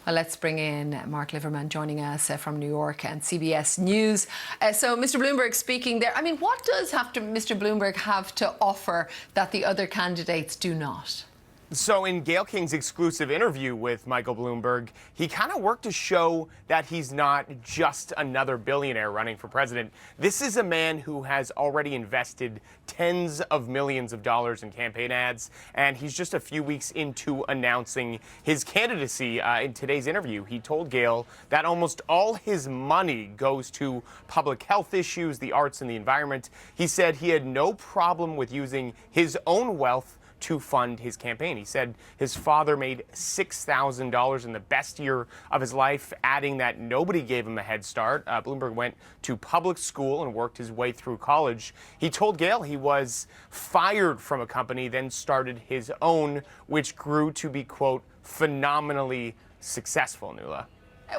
Well, let's bring in Mark Liverman joining us from New York and CBS News. So Mr. Bloomberg speaking there. I mean, what does Mr. Bloomberg have to offer that the other candidates do not? So in Gayle King's exclusive interview with Michael Bloomberg, he kind of worked to show that he's not just another billionaire running for president. This is a man who has already invested tens of millions of dollars in campaign ads, and he's just a few weeks into announcing his candidacy. In today's interview, he told Gayle that almost all his money goes to public health issues, the arts, and the environment. He said he had no problem with using his own wealth to fund his campaign. He said his father made $6,000 in the best year of his life, adding that nobody gave him a head start. Bloomberg went to public school and worked his way through college. He told Gayle he was fired from a company, then started his own, which grew to be, quote, phenomenally successful, Nuala.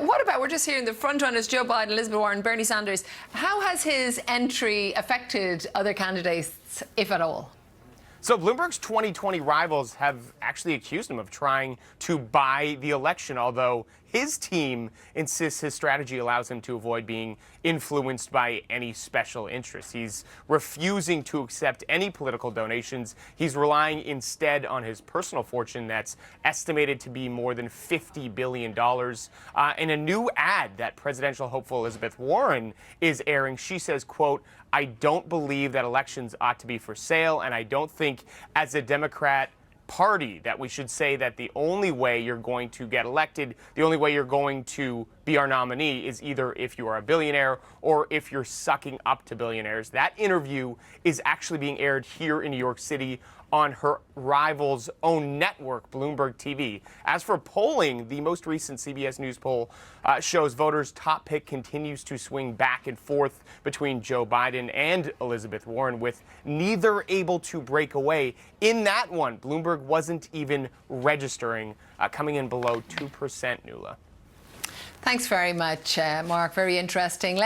What about, we're just hearing the frontrunners, Joe Biden, Elizabeth Warren, Bernie Sanders. How has his entry affected other candidates, if at all? So Bloomberg's 2020 rivals have actually accused him of trying to buy the election, although his team insists his strategy allows him to avoid being influenced by any special interests. He's refusing to accept any political donations. He's relying instead on his personal fortune that's estimated to be more than $50 billion. In a new ad that presidential hopeful Elizabeth Warren is airing, she says, quote, "I don't believe that elections ought to be for sale, and I don't think as a Democrat party that we should say that the only way you're going to get elected, the only way you're going to be our nominee is either if you are a billionaire or if you're sucking up to billionaires." That interview is actually being aired here in New York City on her rival's own network, Bloomberg TV. As for polling, the most recent CBS News poll shows voters' top pick continues to swing back and forth between Joe Biden and Elizabeth Warren, with neither able to break away. In that one, Bloomberg wasn't even registering, coming in below 2%, Nuala. Thanks very much, Mark. Very interesting.